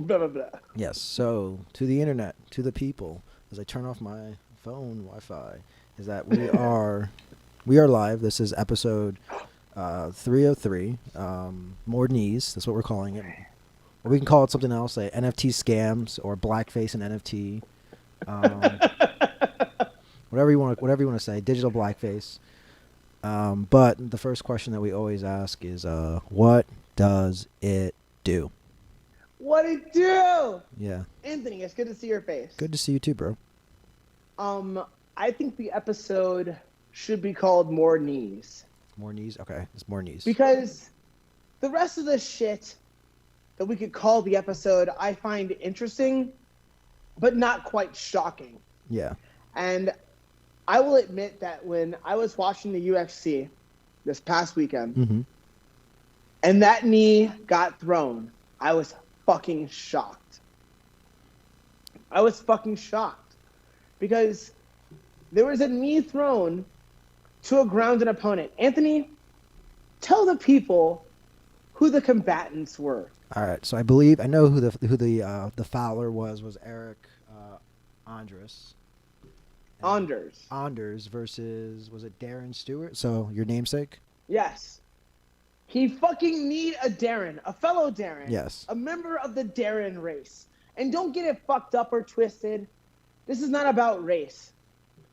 Blah, blah, blah. Yes. So to the internet, to the people, as I turn off my phone Wi-Fi, is that we are live. This is episode 303. More knees. That's what we're calling it. Or we can call it something else, like NFT scams or blackface and NFT. Um, whatever you want to say. Digital blackface. But the first question that we always ask is, what does it do? What it do? Yeah. Anthony, it's good to see your face. Good to see you too, bro. Um, I think the episode should be called More Knees. More knees. Okay, it's more knees. Because the rest of the shit that we could call the episode, I find interesting, but not quite shocking. Yeah. And I will admit that when I was watching the UFC this past weekend, Mm-hmm. and that knee got thrown, I was fucking shocked. I was fucking shocked. Because there was a knee thrown to a grounded opponent. Anthony, tell the people who the combatants were. All right. So I know who the fouler was Eric Andres. Anders. Anders versus, was it Darren Stewart? So your namesake? Yes. He fucking need a Darren, a fellow Darren. Yes. A member of the Darren race. And don't get it fucked up or twisted. This is not about race.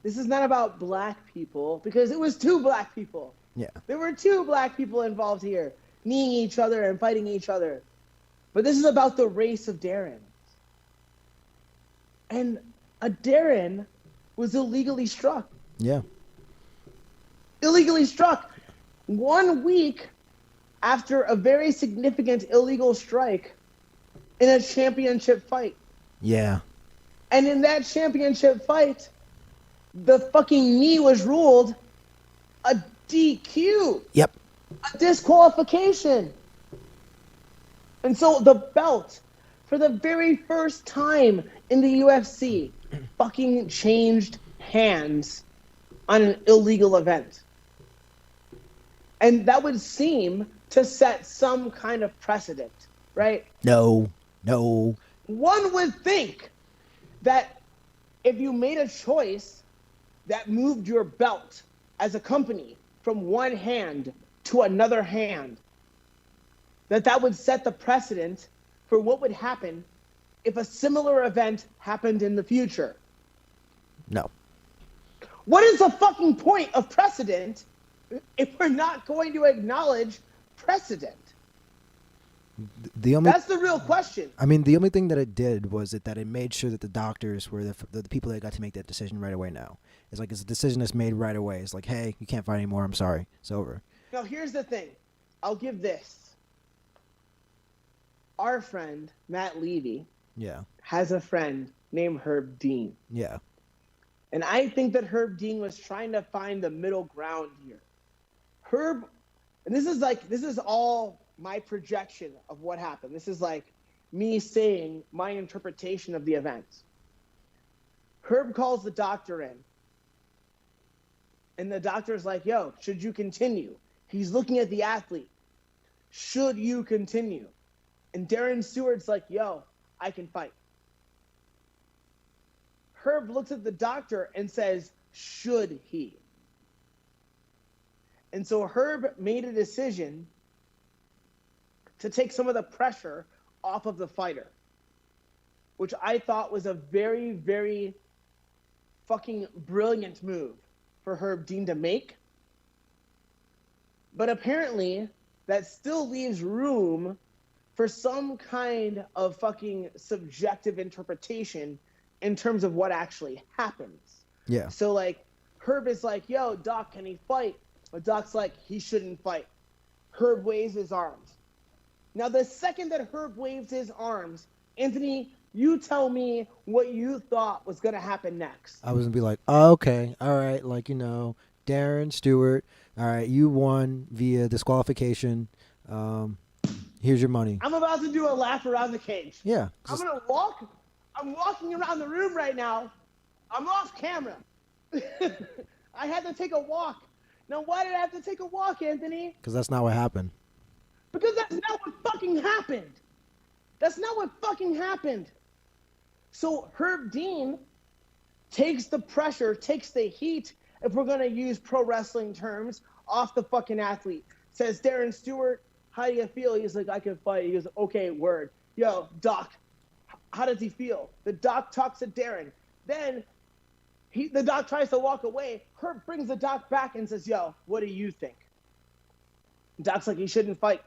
This is not about black people, because it was two black people. Yeah. There were two black people involved here, kneeing each other and fighting each other. But this is about the race of Darren. And a Darren was illegally struck. Yeah. Illegally struck 1 week after a very significant illegal strike in a championship fight. Yeah. And in that championship fight, the fucking knee was ruled a DQ. Yep. A disqualification. And so the belt, for the very first time in the UFC, fucking changed hands on an illegal event. And that would seem to set some kind of precedent, right? No. One would think that if you made a choice that moved your belt as a company from one hand to another hand, that would set the precedent for what would happen if a similar event happened in the future. No. What is the fucking point of precedent if we're not going to acknowledge precedent? That's the real question. I mean, the only thing that it did was that it made sure that the doctors were the people that got to make that decision right away now. It's like it's a decision that's made right away. It's like, hey, you can't fight anymore. I'm sorry. It's over. Now, here's the thing. I'll give this. Our friend, Matt Levy, Yeah. has a friend named Herb Dean. Yeah. And I think that Herb Dean was trying to find the middle ground here. Herb, and this is all my projection of what happened. This is like me saying my interpretation of the events. Herb calls the doctor in. And the doctor's like, yo, should you continue? He's looking at the athlete. Should you continue? And Darren Stewart's like, yo, I can fight. Herb looks at the doctor and says, should he? And so Herb made a decision to take some of the pressure off of the fighter, which I thought was a very, very fucking brilliant move for Herb Dean to make. But apparently, that still leaves room for some kind of fucking subjective interpretation in terms of what actually happens. Yeah. So, like, Herb is like, yo, Doc, can he fight? But Doc's like, he shouldn't fight. Herb waves his arms. Now, the second that Herb waves his arms, Anthony, you tell me what you thought was going to happen next. I was gonna be like, oh, okay, all right, like, Darren Stewart, all right, you won via disqualification. Here's your money. I'm about to do a lap around the cage. Yeah. I'm going to walk. I'm walking around the room right now. I'm off camera. I had to take a walk. Now, why did I have to take a walk, Anthony? Because that's not what happened. Because that's not what fucking happened. That's not what fucking happened. So Herb Dean takes the pressure, takes the heat, if we're going to use pro wrestling terms, off the fucking athlete. Says, Darren Stewart, how do you feel? He's like, I can fight. He goes, okay, word. Yo, doc, how does he feel? The doc talks to Darren. Then the doc tries to walk away. Herb brings the doc back and says, yo, what do you think? Doc's like, he shouldn't fight.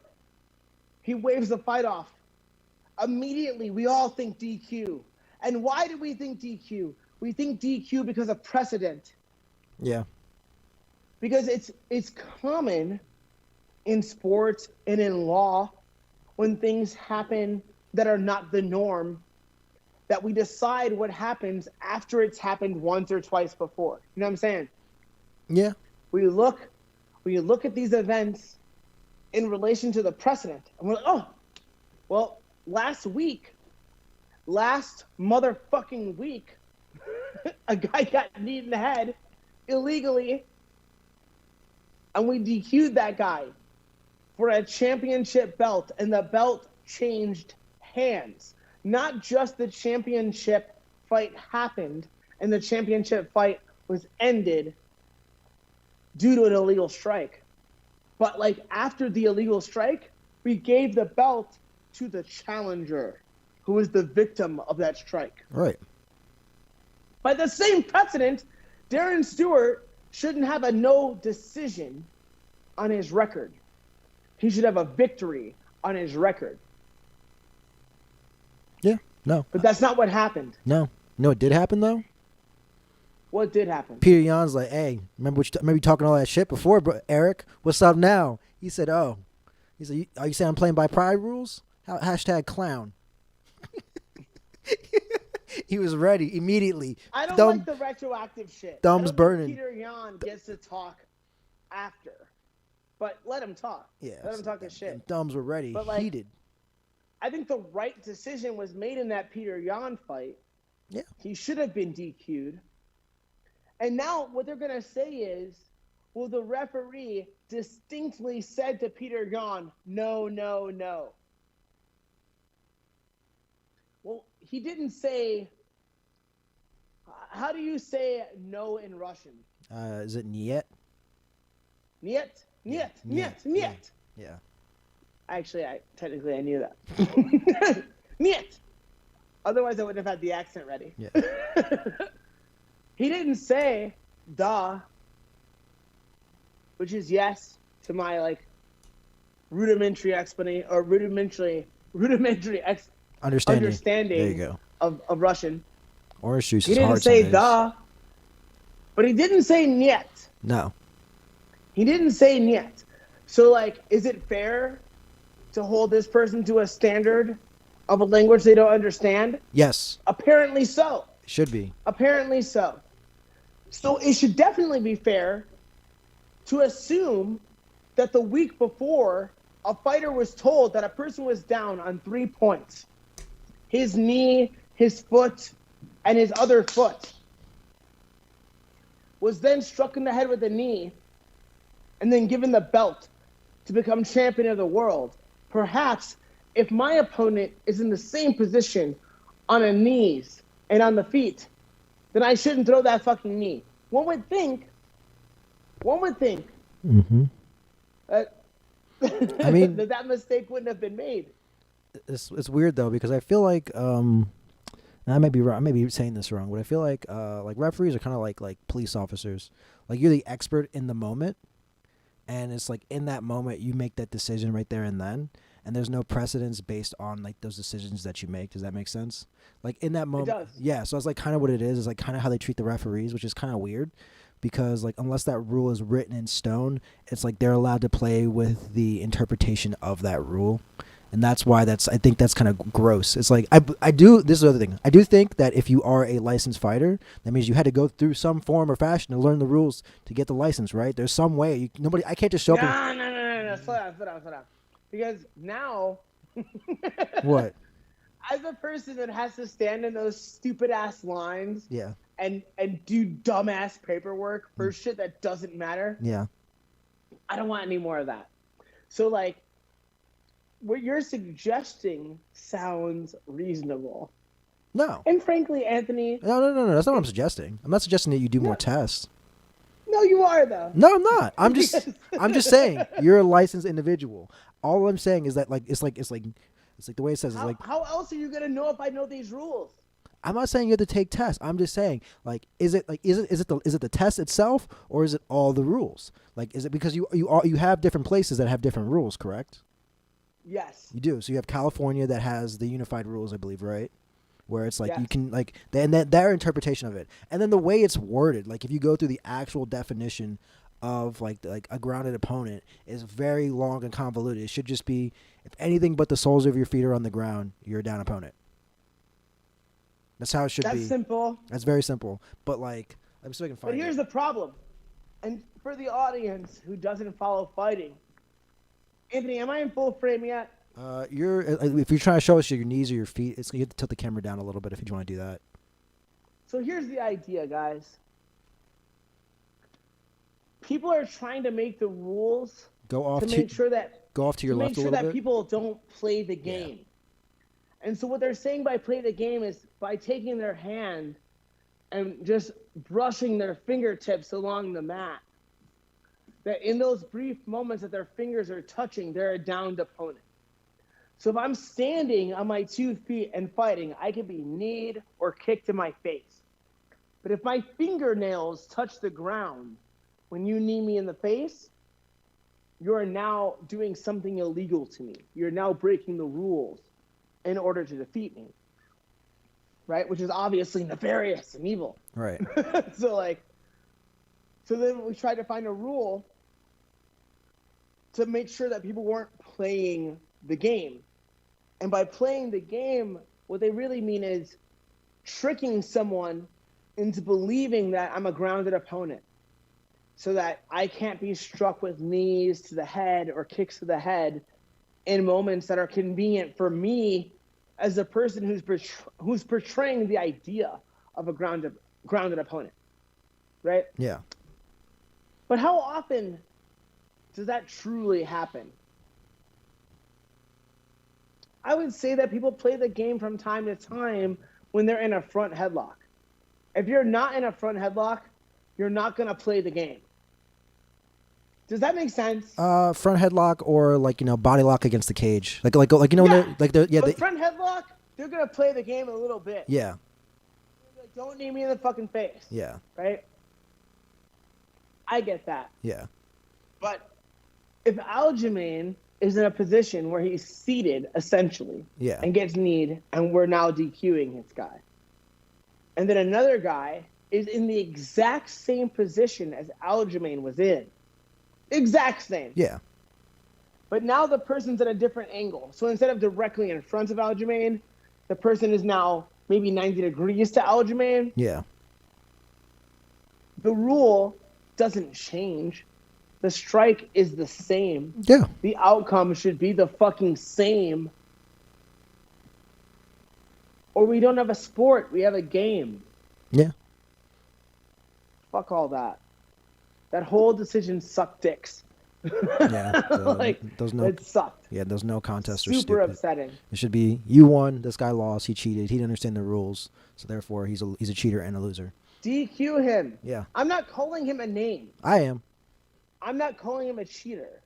He waves the fight off. Immediately, we all think DQ. And why do we think DQ? We think DQ because of precedent. Yeah. Because it's common in sports and in law when things happen that are not the norm that we decide what happens after it's happened once or twice before. You know what I'm saying? Yeah. We look at these events in relation to the precedent. And we're like, oh, well, last motherfucking week, a guy got kneed in the head illegally, and we DQ'd that guy for a championship belt, and the belt changed hands. Not just the championship fight happened, and the championship fight was ended due to an illegal strike. But like after the illegal strike, we gave the belt to the challenger, who was the victim of that strike. Right. By the same precedent, Darren Stewart shouldn't have a no decision on his record. He should have a victory on his record. Yeah. No. But that's not what happened. No. No, it did happen though. What did happen? Peter Yan's like, hey, remember you talking all that shit before, bro? Eric, what's up now? He said, oh. He said, are you saying I'm playing by pride rules? Hashtag clown. He was ready immediately. I don't like the retroactive shit. Thumbs burning. Peter Yan gets to talk after. But let him talk. Yeah. Let him talk his shit. Thumbs were ready. But like, heated. I think the right decision was made in that Peter Yan fight. Yeah. He should have been DQ'd. And now what they're going to say is, well, the referee distinctly said to Peter Yan, no, no, no. Well, he didn't say, how do you say no in Russian? Is it niet? Niet? Niet, niet, niet. Yeah. Actually, technically I knew that. Niet. Otherwise, I wouldn't have had the accent ready. Yeah. He didn't say da, which is yes to my like rudimentary explanation or rudimentary understanding there you go. of Russian. Orange juice He is didn't hard say some days. da, but he didn't say niet. No. He didn't say niet. So like, is it fair to hold this person to a standard of a language they don't understand? Yes. Apparently so. Should be. Apparently so. So it should definitely be fair to assume that the week before, a fighter was told that a person was down on 3 points. His knee, his foot, and his other foot. Was then struck in the head with a knee and then given the belt to become champion of the world. Perhaps if my opponent is in the same position on the knees and on the feet, then I shouldn't throw that fucking knee. One would think Mm-hmm. I mean, that mistake wouldn't have been made. It's weird though, because I feel like and I may be wrong, I may be saying this wrong, but I feel like referees are kind of like police officers. Like you're the expert in the moment, and it's like in that moment you make that decision right there and then, and there's no precedence based on like those decisions that you make. Does that make sense? Like in that moment, It does. yeah. So it's like kind of what it is like kind of how they treat the referees, which is kind of weird, because like unless that rule is written in stone, it's like they're allowed to play with the interpretation of that rule. And that's why I think that's kind of gross. It's like, this is the other thing. I do think that if you are a licensed fighter, that means you had to go through some form or fashion to learn the rules to get the license, right? There's some way. I can't just show up No. Slow down. Because now, What? as a person that has to stand in those stupid ass lines Yeah. and do dumbass paperwork for shit that doesn't matter, Yeah. I don't want any more of that. So like, what you're suggesting sounds reasonable. No. And frankly, Anthony, No. That's not what I'm suggesting. I'm not suggesting that you do more No. tests. no, you are though. No, I'm not. I'm just Yes. I'm just saying you're a licensed individual. All I'm saying is that it's like the way it says it's like How else are you gonna know if I know these rules? I'm not saying you have to take tests. I'm just saying like is it the test itself or is it all the rules? Like is it because you have different places that have different rules, correct? Yes. You do. So you have California that has the unified rules, I believe, right? Where it's like you Yes. can like and then their interpretation of it, and then the way it's worded. Like if you go through the actual definition of like a grounded opponent is very long and convoluted. It should just be if anything but the soles of your feet are on the ground, you're a down opponent. That's how it should That's be. simple. That's very simple. But like, let me see if I can find But here's it. the problem. And for the audience who doesn't follow fighting, Anthony, am I in full frame yet? You're if you're trying to show us your knees or your feet, you have to tilt the camera down a little bit if you want to do that. So here's the idea, guys. People are trying to make the rules Go off to to make sure that go off to your make left a sure little that bit. people don't play the game. And so what they're saying by play the game is by taking their hand and just brushing their fingertips along the mat. That in those brief moments that their fingers are touching, they're a downed opponent. So if I'm standing on my 2 feet and fighting, I could be kneed or kicked in my face. But if my fingernails touch the ground when you knee me in the face, you're now doing something illegal to me. You're now breaking the rules in order to defeat me. Right? Which is obviously nefarious and evil. Right. So then we tried to find a rule to make sure that people weren't playing the game. And by playing the game, what they really mean is tricking someone into believing that I'm a grounded opponent so that I can't be struck with knees to the head or kicks to the head in moments that are convenient for me as a person who's portraying the idea of a grounded opponent, right? Yeah. But how often does that truly happen? I would say that people play the game from time to time when they're in a front headlock. If you're not in a front headlock, you're not going to play the game. Does that make sense? Front headlock or body lock against the cage, when With front headlock, they're going to play the game a little bit. yeah. Like, don't knee me in the fucking face. Yeah. Right? I get that. Yeah. But if Aljamain is in a position where he's seated, essentially, Yeah. and gets kneed, and we're now DQing his guy, and then another guy is in the exact same position as Aljamain was in. Exact same. Yeah. But now the person's at a different angle. So instead of directly in front of Aljamain, the person is now maybe 90 degrees to Aljamain. Yeah. The rule doesn't change. The strike is the same. Yeah. The outcome should be the fucking same. Or we don't have a sport. We have a game. Yeah. Fuck all that. That whole decision sucked dicks. Yeah. It sucked. Yeah. There's no contest or Super stupid. upsetting. It should be you won. This guy lost. He cheated. He didn't understand the rules. So therefore, he's a cheater and a loser. DQ him. Yeah. I'm not calling him a name. I am. I'm not calling him a cheater.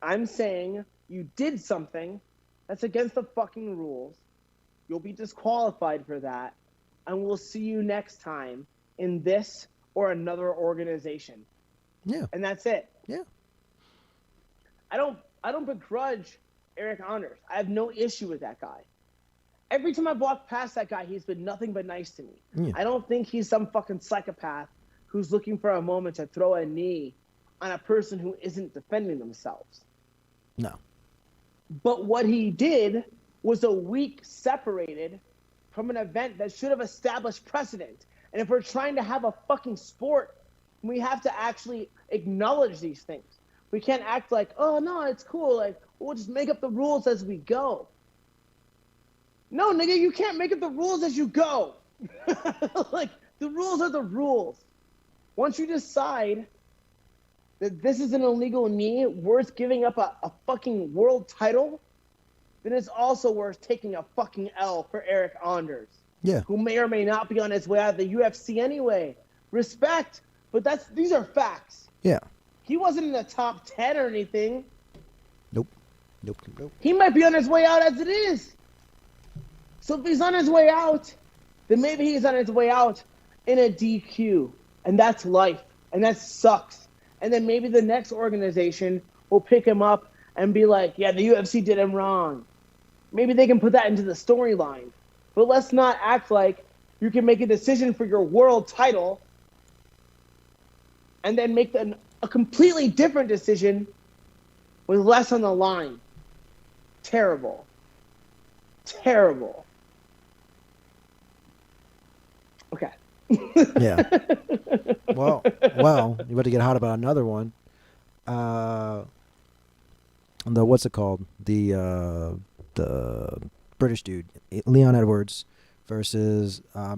I'm saying you did something that's against the fucking rules. You'll be disqualified for that. And we'll see you next time in this or another organization. Yeah. And that's it. Yeah. I don't begrudge Eric Anders. I have no issue with that guy. Every time I've walked past that guy, he's been nothing but nice to me. Yeah. I don't think he's some fucking psychopath who's looking for a moment to throw a knee on a person who isn't defending themselves. No. But what he did was a week separated from an event that should have established precedent. And if we're trying to have a fucking sport, we have to actually acknowledge these things. We can't act like, oh, no, it's cool. Like, we'll just make up the rules as we go. No, nigga, you can't make up the rules as you go. Like, the rules are the rules. Once you decide that this is an illegal knee worth giving up a fucking world title, then it's also worth taking a fucking L for Eric Anders, Yeah. who may or may not be on his way out of the UFC anyway. Respect, but these are facts. Yeah. He wasn't in the top 10 or anything. Nope. Nope. Nope. He might be on his way out as it is. So if he's on his way out, then maybe he's on his way out in a DQ. And that's life. And that sucks. And then maybe the next organization will pick him up and be like, yeah, the UFC did him wrong. Maybe they can put that into the storyline. But let's not act like you can make a decision for your world title and then make a completely different decision with less on the line. Terrible. Terrible. Okay. Yeah. Well, you about to get hot about another one. What's it called? The British dude, Leon Edwards, versus Bahal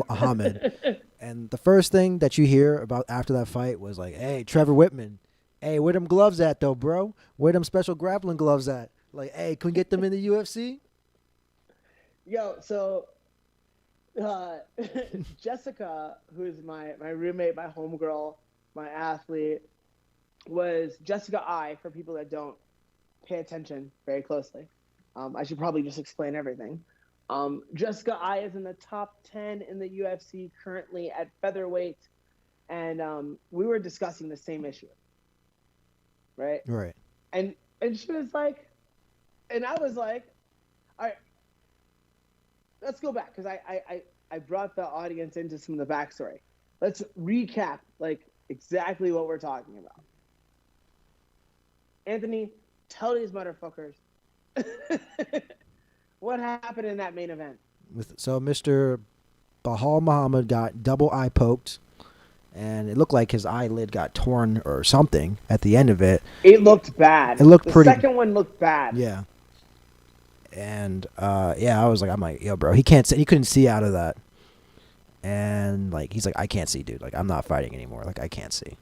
Muhammad. And the first thing that you hear about after that fight was like, "Hey, Trevor Whitman, hey, where them gloves at though, bro? Where them special grappling gloves at? Like, hey, can we get them in the UFC?" Yo, so Jessica, who's my roommate, my homegirl, my athlete, was Jessica I, for people that don't pay attention very closely. I should probably just explain everything. Jessica I is in the top 10 in the UFC currently at featherweight, and we were discussing the same issue, right? Right. And she was like, and I was like, all right, let's go back, because I brought the audience into some of the backstory. Let's recap like exactly what we're talking about. Anthony, tell these motherfuckers what happened in that main event. So Mr. Bahal Muhammad got double eye poked, and it looked like his eyelid got torn or something at the end of it. It looked bad. It looked pretty. The second one looked bad. Yeah. And I'm like, yo, bro, he couldn't see out of that. And like, he's like, I can't see, dude. Like, I'm not fighting anymore. Like, I can't see.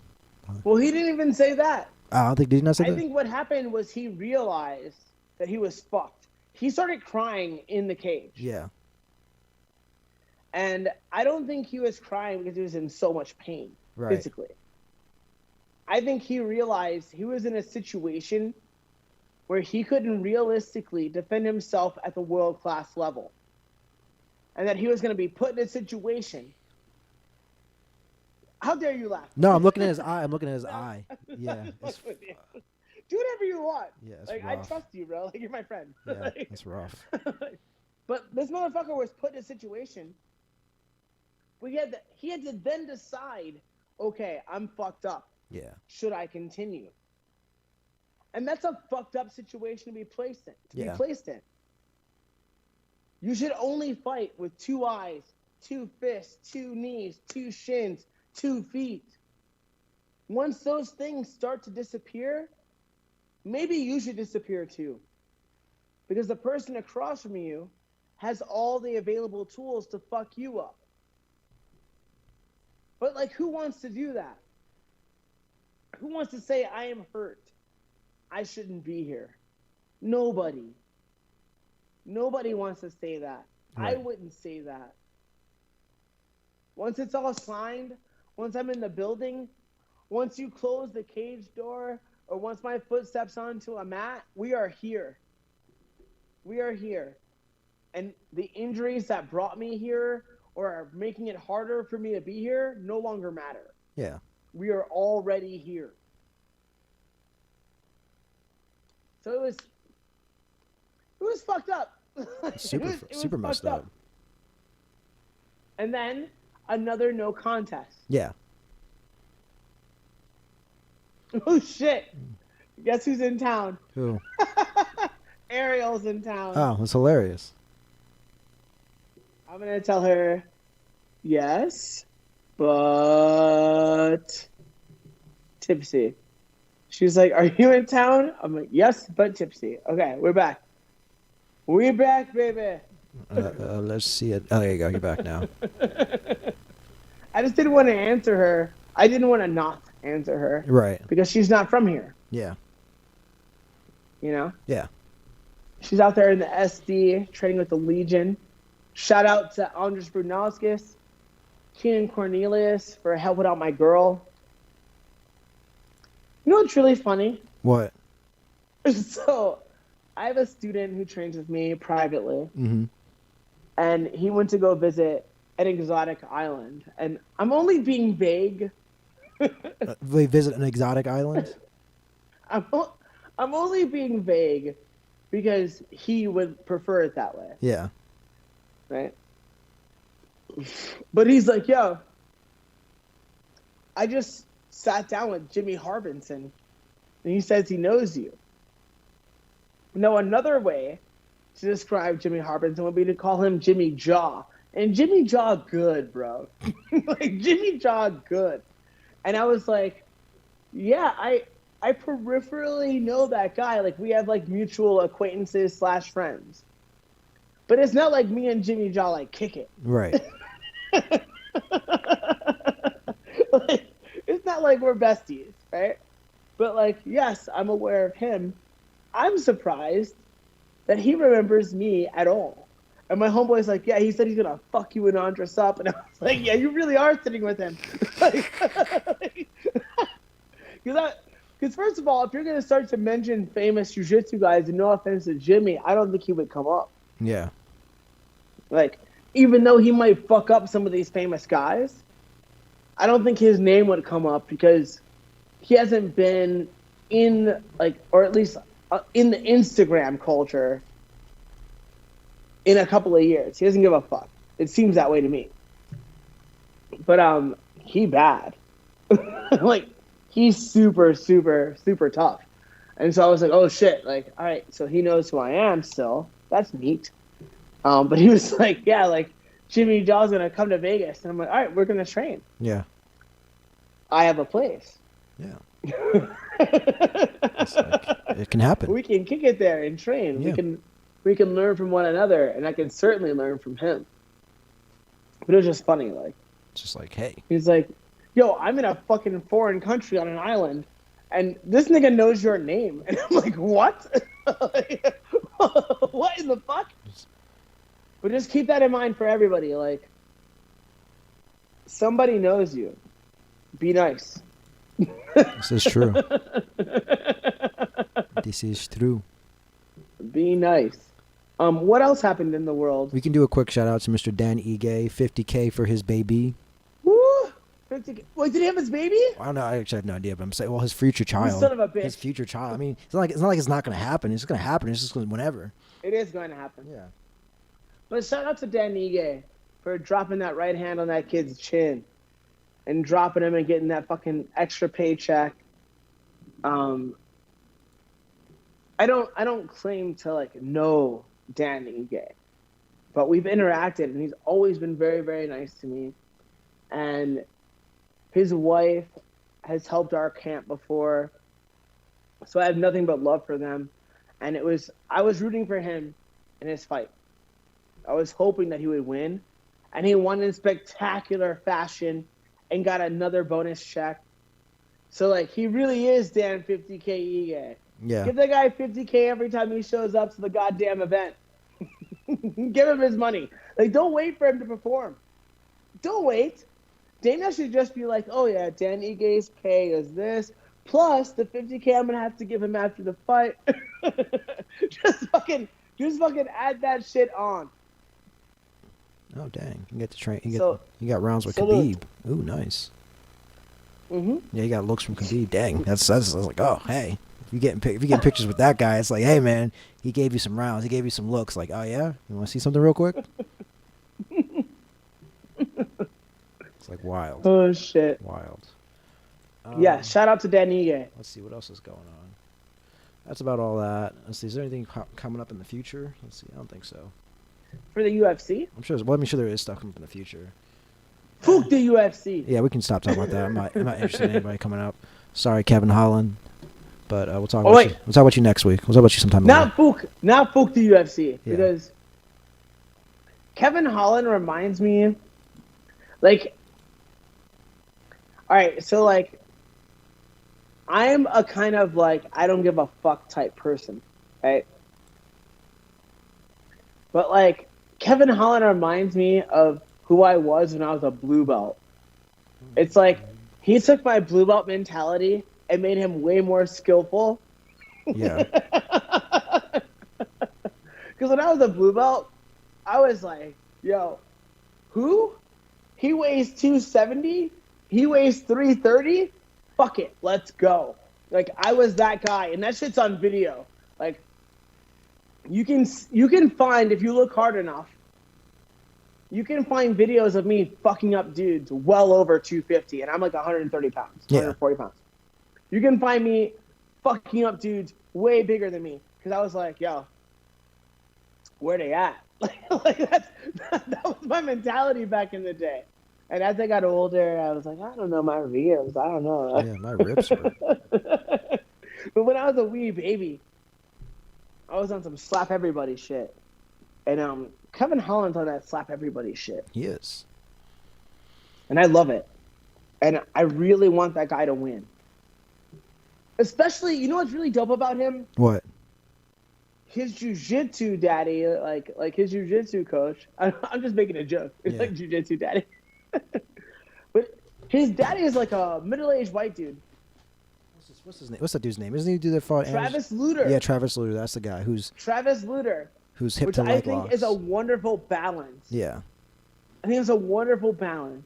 Well, he didn't even say that. I don't think, did he not say that? I think what happened was he realized that he was fucked. He started crying in the cage. Yeah. And I don't think he was crying because he was in so much pain physically. I think he realized he was in a situation where he couldn't realistically defend himself at the world-class level. And that he was going to be put in a situation. How dare you laugh? No, I'm looking at his eye. Eye. Yeah. Do whatever you want. Yeah, like, rough. I trust you, bro. Like, you're my friend. Yeah, that's rough. But this motherfucker was put in a situation where he had to then decide, okay, I'm fucked up. Yeah. Should I continue? And that's a fucked up situation to be placed in. You should only fight with 2 eyes, 2 fists, 2 knees, 2 shins, 2 feet. Once those things start to disappear, maybe you should disappear too. Because the person across from you has all the available tools to fuck you up. But like, who wants to do that? Who wants to say, I am hurt? I shouldn't be here. Nobody. Nobody wants to say that. Right. I wouldn't say that. Once it's all signed, once I'm in the building, once you close the cage door, or once my foot steps onto a mat, we are here. We are here. And the injuries that brought me here or are making it harder for me to be here no longer matter. Yeah. We are already here. So it was fucked up. Super messed up. And then another no contest. Yeah. Oh shit. Guess who's in town? Who? Ariel's in town. Oh, that's hilarious. I'm gonna tell her yes, but tipsy. She's like, are you in town? I'm like, yes, but tipsy. Okay, we're back. We're back, baby. Let's see it. Oh, there you go. You're back now. I just didn't want to answer her. I didn't want to not answer her. Right. Because she's not from here. Yeah. You know? Yeah. She's out there in the SD training with the Legion. Shout out to Andres Brunalskis, Keenan Cornelius for helping out my girl. You know what's really funny? What? So, I have a student who trains with me privately, Mm-hmm. and he went to go visit an exotic island. And I'm only being vague. They visit an exotic island? I'm only being vague because he would prefer it that way, Yeah. right? But he's like, yo, I just sat down with Jimmy Harbinson, and he says he knows you. No, another way to describe Jimmy Harbinson would be to call him Jimmy Jaw. And Jimmy Jaw good, bro. Like, Jimmy Jaw good. And I was like, yeah, I peripherally know that guy. Like, we have, like, mutual acquaintances / friends. But it's not like me and Jimmy Jaw, like, kick it. Right. Like, it's not like we're besties, right? But, like, yes, I'm aware of him. I'm surprised that he remembers me at all. And my homeboy's like, yeah, he said he's going to fuck you and Andres up. And I was like, yeah, you really are sitting with him. Because first of all, if you're going to start to mention famous jiu-jitsu guys, and no offense to Jimmy, I don't think he would come up. Yeah. Like, even though he might fuck up some of these famous guys, I don't think his name would come up because he hasn't been in, like, or at least in the Instagram culture in a couple of years. He doesn't give a fuck. It seems that way to me. But he bad. Like, he's super, super, super tough. And so I was like, oh shit, like, all right, so he knows who I am still. That's neat. But he was like, yeah, like, Jimmy Jaw's gonna come to Vegas. And I'm like, all right, we're gonna train. Yeah. I have a place. Yeah. It's like, it can happen. We can kick it there and train. Yeah. We can learn from one another, and I can certainly learn from him. But it was just funny, like, It's just like, hey. he's like, yo, I'm in a fucking foreign country on an island, and this nigga knows your name. And I'm like, what? Like, what in the fuck? But just keep that in mind for everybody. Like, somebody knows you. Be nice. This is true. This is true. Be nice. What else happened in the world? We can do a quick shout out to Mr. Dan Ige, 50K for his baby. Woo! 50K. Wait, did he have his baby? I don't know. I actually have no idea, but I'm saying, well, his future child. son of a bitch. His future child. I mean, it's not like it's not going to happen. It's going to happen. It's just gonna, whenever. It is going to happen. Yeah. But shout out to Dan Ige for dropping that right hand on that kid's chin and dropping him and getting that fucking extra paycheck. I don't claim to, like, know Dan Ige, but we've interacted and he's always been very, very nice to me. And his wife has helped our camp before, so I have nothing but love for them. And I was rooting for him in his fight. I was hoping that he would win, and he won in spectacular fashion and got another bonus check. So, like, he really is Dan 50K Ige. Yeah. Give that guy 50K every time he shows up to the goddamn event. Give him his money. Like, don't wait for him to perform. Don't wait. Dana should just be like, oh yeah, Dan Ige's pay is this, plus the 50K I'm gonna have to give him after the fight. just fucking add that shit on. Oh dang! You get to train. You got rounds with salute. Khabib. Ooh, nice. Mhm. Yeah, you got looks from Khabib. Dang, that's I was like, oh hey, if you getting pictures with that guy, it's like, hey man, he gave you some rounds, he gave you some looks. Like, oh yeah, you want to see something real quick? It's like wild. Oh shit. Wild. Yeah, shout out to Dan Ige. Let's see what else is going on. That's about all that. Let's see. Is there anything coming up in the future? Let's see. I don't think so. For the UFC? I'm sure. Well, I'm sure there is stuff coming up in the future. Fuck the UFC. Yeah, we can stop talking about that. I'm not interested in anybody coming up. Sorry, Kevin Holland. But we'll talk about you. We'll talk about you next week. We'll talk about you sometime later. Not fuck the UFC. Yeah. Because Kevin Holland reminds me, like, all right, so, like, I'm a kind of like I don't give a fuck type person, right? But like Kevin Holland reminds me of who I was when I was a blue belt. It's like he took my blue belt mentality and made him way more skillful. Yeah. Because when I was a blue belt, I was like, yo, who? He weighs 270? He weighs 330? Fuck it, let's go. Like, I was that guy, and that shit's on video. Like, you can find, if you look hard enough, you can find videos of me fucking up dudes well over 250, and I'm like 130 pounds, 140 pounds. You can find me fucking up dudes way bigger than me, because I was like, yo, where they at? Like that was my mentality back in the day. And as I got older, I was like, I don't know my ribs. I don't know. Yeah, my ribs hurt. But when I was a wee baby, I was on some slap everybody shit. And Kevin Holland's on that slap everybody shit. He is. And I love it. And I really want that guy to win. Especially, you know what's really dope about him? What? His jiu-jitsu daddy, like his jiu-jitsu coach. I'm just making a joke. It's like jiu-jitsu daddy. But his daddy is like a middle-aged white dude. What's his name? What's that dude's name? Isn't he the dude that fought Travis Lutter. Yeah, Travis Lutter. That's the guy who's Travis Lutter. Who's hip which to I leg think locks. is a wonderful balance. Yeah. I think it's a wonderful balance.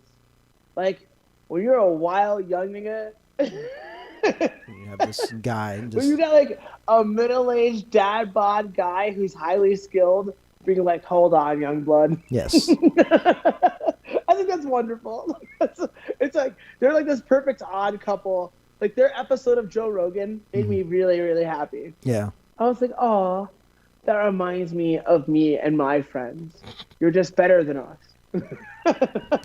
Like when you're a wild young nigga. You have this guy. When you got like a middle-aged dad bod guy who's highly skilled, being like, "Hold on, young blood." Yes. I think that's wonderful. It's like they're like this perfect odd couple. Like their episode of Joe Rogan made me really, really happy. Yeah. I was like, "Oh, that reminds me of me and my friends. You're just better than us."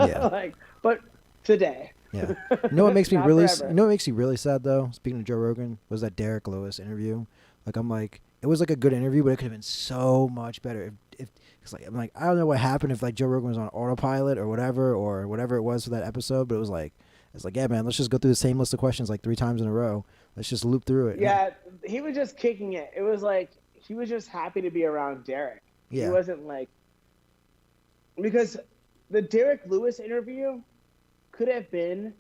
Yeah. Like, but today. Yeah. You know what makes me Not really forever. you know what makes me really sad though, speaking of Joe Rogan, was that Derek Lewis interview. Like I'm like it was like a good interview, but it could have been so much better if it's like I'm like I don't know what happened if like Joe Rogan was on autopilot or whatever it was for that episode, but it's like yeah man, let's just go through the same list of questions like 3 times in a row. Let's just loop through it. Yeah, he was just kicking it. It was like he was just happy to be around Derek. Yeah. He wasn't like because the Derek Lewis interview could have been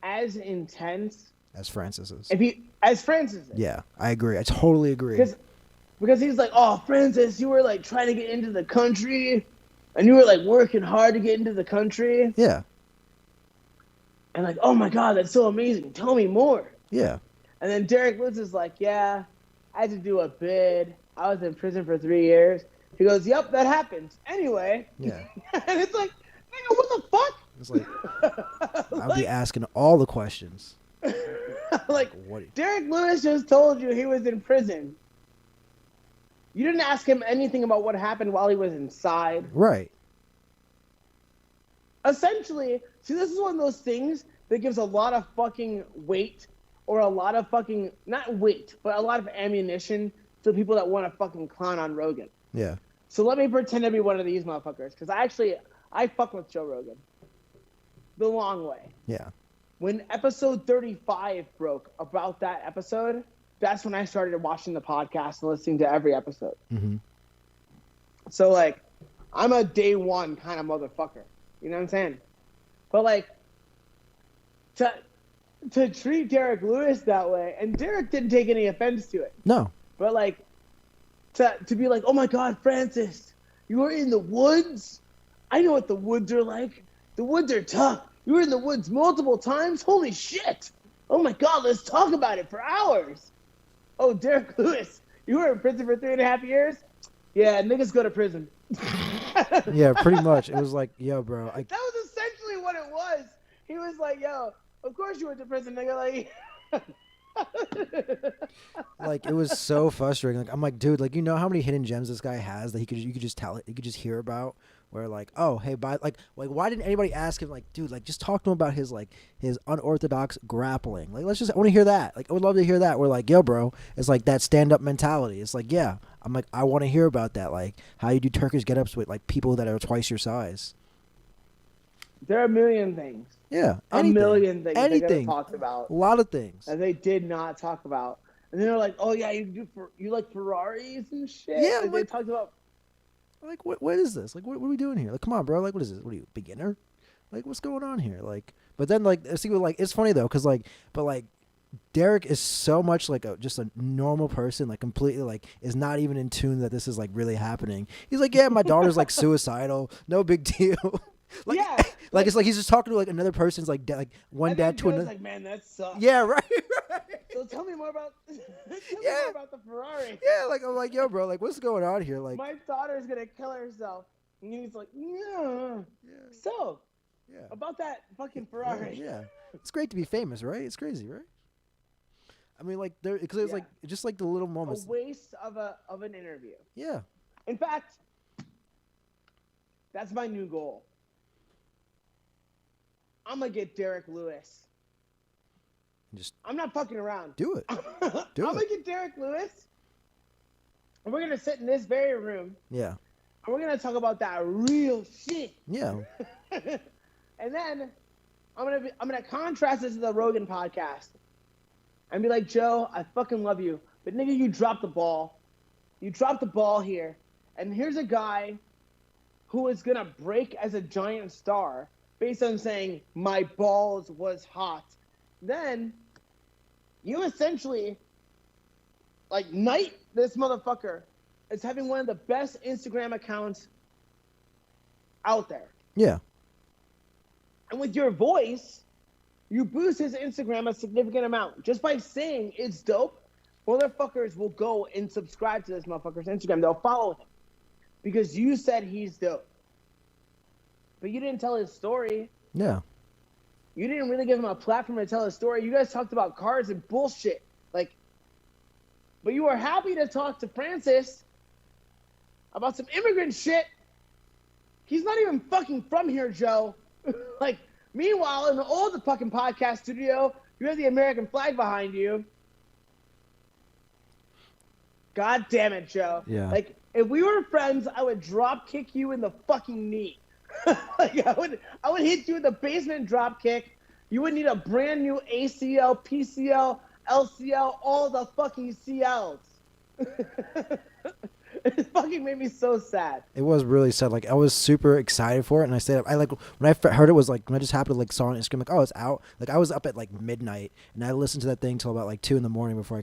as intense as Francis's. as Francis. Yeah, I agree. I totally agree. Because he's like, "Oh, Francis, you were like trying to get into the country, and you were like working hard to get into the country." Yeah. And like, "Oh my God, that's so amazing. Tell me more." Yeah. And then Derek Lewis is like, "Yeah, I had to do a bid. I was in prison for 3 years." He goes, "Yep, that happens. Anyway." Yeah. And it's like, nigga, what the fuck? It's like I'll be asking all the questions. Like, What? Derek Lewis just told you he was in prison. You didn't ask him anything about what happened while he was inside. Right. Essentially, see, this is one of those things that gives a lot of fucking weight or a lot of fucking, not weight, but a lot of ammunition to people that want to fucking clown on Rogan. Yeah. So let me pretend to be one of these motherfuckers, because I fuck with Joe Rogan. The long way. Yeah. When episode 35 broke about that episode, that's when I started watching the podcast and listening to every episode. Mm-hmm. So, like, I'm a day one kind of motherfucker. You know what I'm saying? But, like, to treat Derek Lewis that way, and Derek didn't take any offense to it. No. But, like, to be like, "Oh, my God, Francis, you were in the woods? I know what the woods are like. The woods are tough. You were in the woods multiple times? Holy shit. Oh, my God, let's talk about it for hours. Oh, Derek Lewis, you were in prison for 3.5 years? Yeah, niggas go to prison." Yeah, pretty much. It was like, yo, bro. That was essentially what it was. He was like, "Yo, of course you went to prison, nigga." Like, Like it was so frustrating. Like I'm like, dude, like you know how many hidden gems this guy has that you could just tell it, you could just hear about. Where like, oh hey, like why didn't anybody ask him like, dude, like just talk to him about his unorthodox grappling. Like I want to hear that. Like I would love to hear that. We're like, yo, bro, it's like that stand up mentality. It's like, yeah, I'm like, I want to hear about that. Like how you do Turkish get ups with like people that are twice your size. There are a million things. Yeah, A million things they could have anything, talked about a lot of things. that they did not talk about. And they're like, "Oh yeah, you like Ferraris and shit." Yeah, Like they talked about. Like what is this? Like what are we doing here? Like come on, bro. Like what is this? What are you, beginner? Like what's going on here? Like but then like see like it's funny though cuz like but like Derek is so much like just a normal person, like completely like is not even in tune that this is like really happening. He's like, "Yeah, my daughter's like suicidal. No big deal." Like, Yeah, like it's like he's just talking to like another person's like like one and dad to Joe's another. like, "Man, that sucks." Yeah, right. So tell me more about. Tell me Yeah. more about the Ferrari. Yeah, like I'm like, "Yo, bro, like what's going on here?" Like My daughter's gonna kill herself, and he's like, "Yeah." yeah, So yeah. about that fucking Ferrari. Yeah. It's great to be famous, right? It's crazy, right? I mean, like there because it was Yeah. like just like the little A moments. waste of an interview. Yeah. In fact, that's my new goal. I'm gonna get Derek Lewis. Just I'm not fucking around. do it. I'm Do gonna it. get Derek Lewis, and we're gonna sit in this very room, Yeah. and we're gonna talk about that real shit. Yeah. And then I'm gonna contrast this to the Rogan podcast, and be like, Joe, I fucking love you, but nigga, you dropped the ball. You dropped the ball here, and here's a guy who is gonna break as a giant star based on saying my balls was hot. Then you essentially like knight this motherfucker as having one of the best Instagram accounts out there. Yeah. And with your voice, you boost his Instagram a significant amount. Just by saying it's dope, motherfuckers will go and subscribe to this motherfucker's Instagram. They'll follow him because you said he's dope. But you didn't tell his story. Yeah. You didn't really give him a platform to tell his story. You guys talked about cars and bullshit. Like, but you were happy to talk to Francis about some immigrant shit. He's not even fucking from here, Joe. Like, meanwhile, in the old fucking podcast studio, you have the American flag behind you. God damn it, Joe. Yeah. Like, if we were friends, I would drop kick you in the fucking knee. Like, I would hit you with a basement drop kick. You would need a brand new ACL, PCL, LCL, all the fucking CLs. It fucking made me so sad. It was really sad. Like I was super excited for it, and I stayed up. I like when I heard it was like when I just happened to like saw it on Instagram, like oh it's out. Like I was up at like midnight, and I listened to that thing till about like 2 a.m. before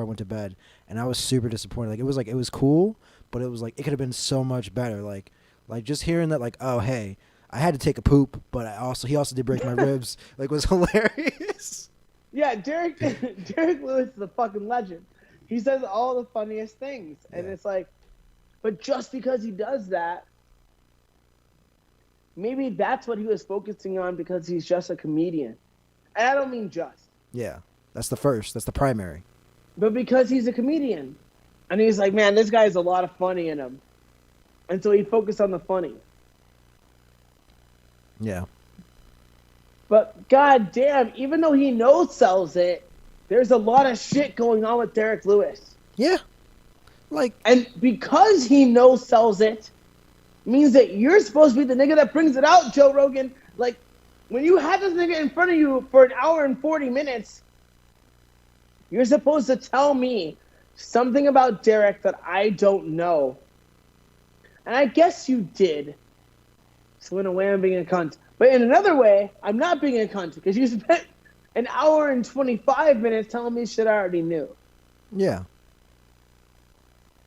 I went to bed, and I was super disappointed. Like it was cool, but it was like it could have been so much better. Like just hearing that like oh hey I had to take a poop, but he also did break my ribs. Like was hilarious. Yeah, Derek Lewis is a fucking legend. He says all the funniest things, and Yeah. it's like, but just because he does that, maybe that's what he was focusing on because he's just a comedian. And I don't mean just, Yeah, that's the primary. but because he's a comedian. And he's like, man, this guy has a lot of funny in him. And so he focused on the funny. Yeah. But goddamn, even though he no-sells it, there's a lot of shit going on with Derek Lewis. Yeah. Like And because he no-sells it, means that you're supposed to be the nigga that brings it out, Joe Rogan. Like, when you have this nigga in front of you for an hour and 40 minutes, you're supposed to tell me something about Derek that I don't know. And I guess you did. So in a way, I'm being a cunt. But in another way, I'm not being a cunt because you spent an hour and 25 minutes telling me shit I already knew. yeah.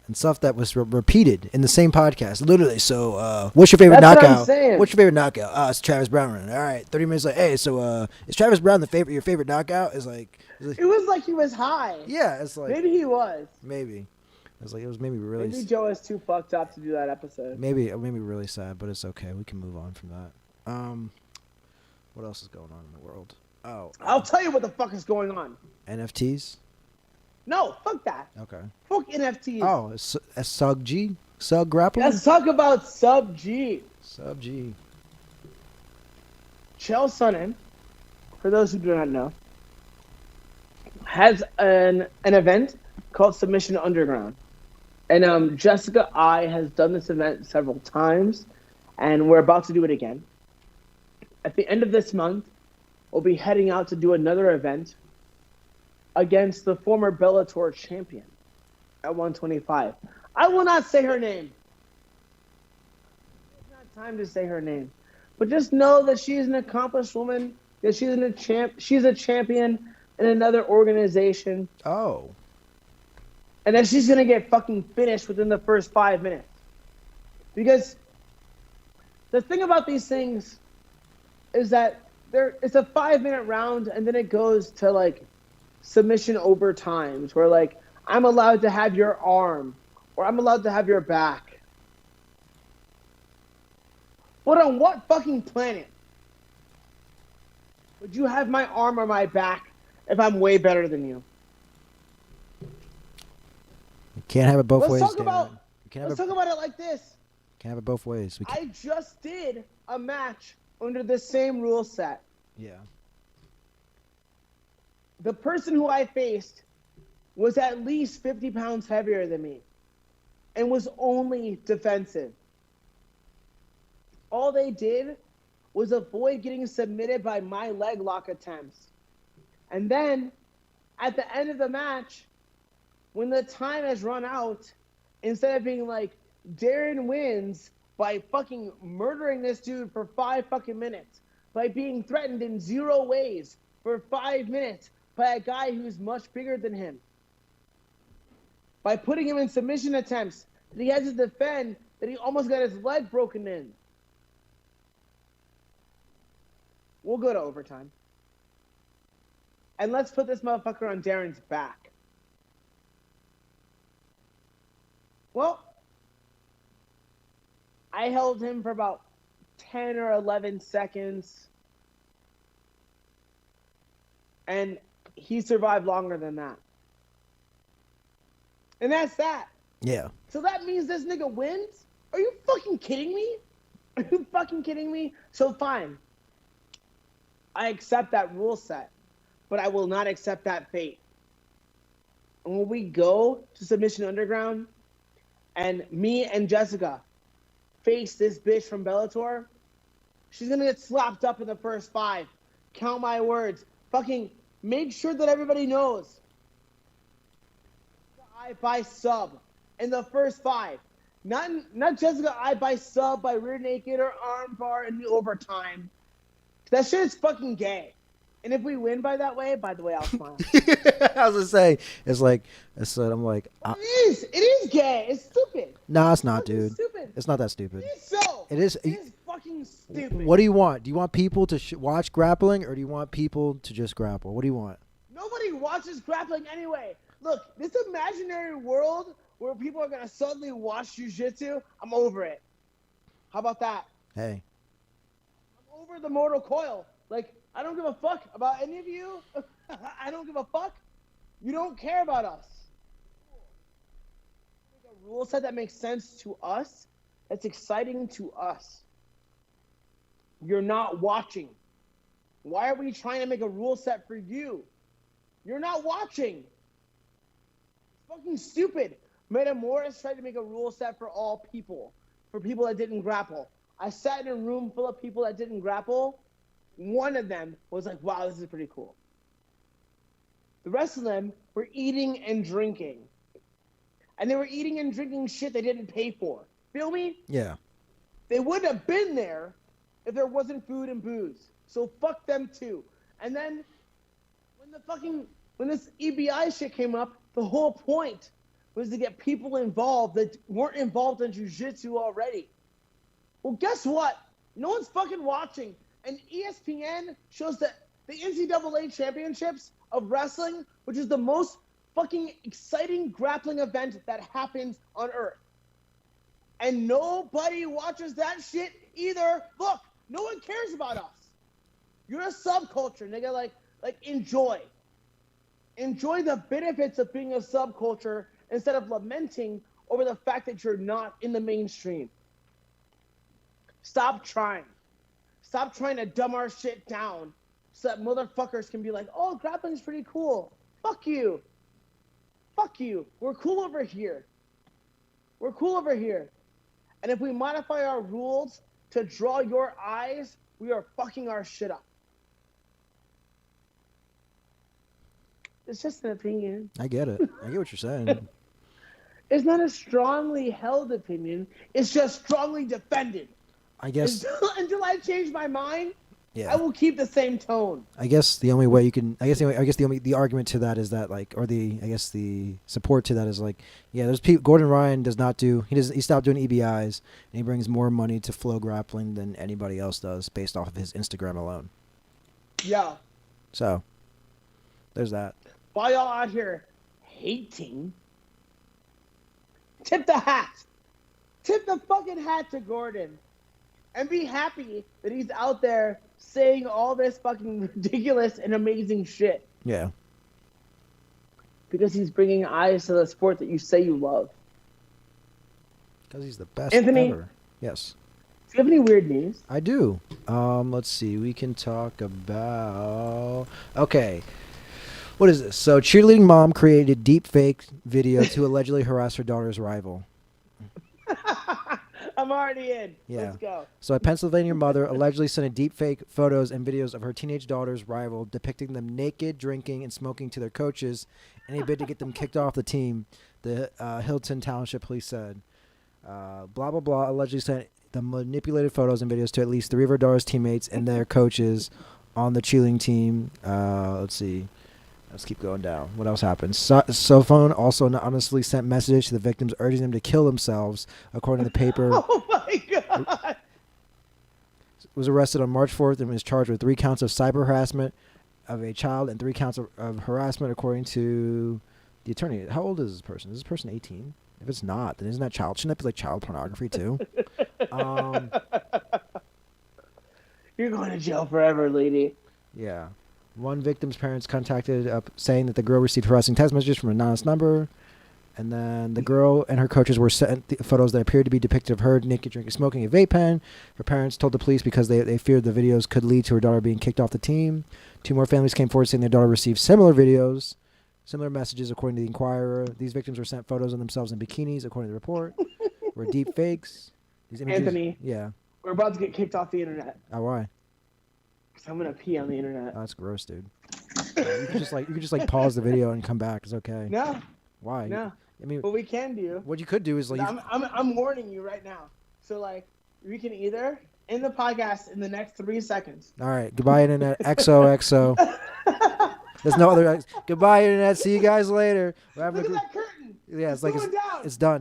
And stuff that was repeated in the same podcast, literally. So, what's your favorite That's what knockout? I'm saying. What's your favorite knockout? It's Travis Brown running. All right, 30 minutes later. Hey, so is Travis Brown your favorite knockout? It's like It was like he was high. yeah, it's like Maybe he was. maybe. It was maybe really Maybe Joe is too fucked up to do that episode. maybe it made me really sad, but it's okay. We can move on from that. What else is going on in the world? Oh, I'll tell you what the fuck is going on. NFTs. No, fuck that. Okay. Fuck NFTs. Oh, Sug G, Sug Grappling. Let's talk about Sub G. Sub G. Chael Sonnen, for those who do not know, has an event called Submission Underground. And Jessica I has done this event several times, and we're about to do it again. at the end of this month, will be heading out to do another event against the former Bellator champion at 125. I will not say her name. It's not time to say her name. But just know that she's an accomplished woman, that she's a champion in another organization, Oh. and that she's going to get fucking finished within the first 5 minutes. Because the thing about these things is that it's a 5-minute round, and then it goes to like submission overtimes where like I'm allowed to have your arm or I'm allowed to have your back. But on what fucking planet would you have my arm or my back if I'm way better than you? You can't have it both ways. Let's talk about it like this. Can't have it both ways. I just did a match under the same rule set. Yeah. The person who I faced was at least 50 pounds heavier than me and was only defensive. All they did was avoid getting submitted by my leg lock attempts. And then, at the end of the match, when the time has run out, instead of being like, Darren wins by fucking murdering this dude for 5 fucking minutes, by being threatened in 0 ways for 5 minutes by a guy who's much bigger than him, by putting him in submission attempts that he has to defend, that he almost got his leg broken in. We'll go to overtime. And let's put this motherfucker on Darren's back. Well, I held him for about 10 or 11 seconds. And he survived longer than that. And that's that. Yeah. So that means this nigga wins? Are you fucking kidding me? Are you fucking kidding me? So fine. I accept that rule set, but I will not accept that fate. And when we go to Submission Underground and me and Jessica face this bitch from Bellator, she's going to get slapped up in the first 5. Count my words. Fucking make sure that everybody knows. I buy sub in the first 5. Not Jessica I buy sub by rear naked or arm bar in the overtime. That shit is fucking gay. And if we win by the way, I'll smile. I was gonna say, it's like, I'm like, it is gay. It's stupid. No, it's not, dude. Stupid. It's not that stupid. It is so. It is fucking stupid. What do you want? Do you want people to watch grappling, or do you want people to just grapple? What do you want? Nobody watches grappling anyway. Look, this imaginary world where people are gonna suddenly watch jiu-jitsu, I'm over it. How about that? Hey. I'm over the mortal coil. Like, I don't give a fuck about any of you. I don't give a fuck. You don't care about us. Make a rule set that makes sense to us, that's exciting to us. You're not watching. Why are we trying to make a rule set for you? You're not watching. It's fucking stupid. Metamoris tried to make a rule set for all people, for people that didn't grapple. I sat in a room full of people that didn't grapple. One of them was like, wow, this is pretty cool. The rest of them were eating and drinking. And they were eating and drinking shit they didn't pay for. Feel me? Yeah. They wouldn't have been there if there wasn't food and booze. So fuck them too. And then when this EBI shit came up, the whole point was to get people involved that weren't involved in jiu-jitsu already. Well, guess what? No one's fucking watching. And ESPN shows the NCAA championships of wrestling, which is the most fucking exciting grappling event that happens on earth. And nobody watches that shit either. Look, no one cares about us. You're a subculture, nigga. Like enjoy. Enjoy the benefits of being a subculture instead of lamenting over the fact that you're not in the mainstream. Stop trying. Stop trying to dumb our shit down so that motherfuckers can be like, oh, grappling's pretty cool. Fuck you. Fuck you. We're cool over here. We're cool over here. And if we modify our rules to draw your eyes we are fucking our shit up. It's just an opinion. I get it. I get what you're saying. It's not a strongly held opinion. It's just strongly defended. I guess. Until I change my mind, Yeah. I will keep the same tone. I guess the only way you can, the argument to that is that like, or the support to that is like, yeah, there's people. Gordon Ryan he stopped doing EBIs and he brings more money to Flow Grappling than anybody else does based off of his Instagram alone. Yeah. So, there's that. While y'all out here hating, tip the hat. Tip the fucking hat to Gordon. And be happy that he's out there saying all this fucking ridiculous and amazing shit. Yeah. Because he's bringing eyes to the sport that you say you love. Because he's the best Anthony, ever. Yes. do you have any weird news? I do. Let's see. We can talk about. Okay. What is this? So, cheerleading mom created deep fake video to allegedly harass her daughter's rival. I'm already in. Yeah. Let's go. So, a Pennsylvania mother allegedly sent a deep fake photos and videos of her teenage daughter's rival, depicting them naked, drinking, and smoking to their coaches in a bid to get them kicked off the team, the Hilton Township Police said. Blah, blah, blah, allegedly sent the manipulated photos and videos to at least 3 of her daughter's teammates and their coaches on the cheerleading team. Let's see. Let's keep going down. What else happened? Sophone also anonymously sent messages to the victims urging them to kill themselves, according to the paper. Oh my god. Was arrested on March 4th and was charged with 3 counts of cyber harassment of a child and 3 counts of harassment, according to the attorney. How old is this person? Is this person 18? If it's not, then isn't that child? Shouldn't that be like child pornography too? You're going to jail forever, lady. Yeah. One victim's parents contacted up saying that the girl received harassing text messages from an anonymous number. And then the girl and her coaches were sent photos that appeared to be depicted of her naked, drinking, smoking a vape pen. Her parents told the police because they feared the videos could lead to her daughter being kicked off the team. 2 more families came forward saying their daughter received similar videos, similar messages, according to the Inquirer. These victims were sent photos of themselves in bikinis, according to the report, were deep fakes. These images, Anthony. Yeah. We're about to get kicked off the internet. Oh, why? Because I'm going to pee on the internet. Oh, that's gross, dude. You could just pause the video and come back. It's okay. No. Why? No. I mean, What we can do. what you could do is like. I'm warning you right now. So, like, we can either end the podcast in the next 3 seconds. All right. Goodbye, internet. XOXO. There's no other. Goodbye, internet. See you guys later. We're having Look a at that curtain. Yeah, it's like going down. it's done.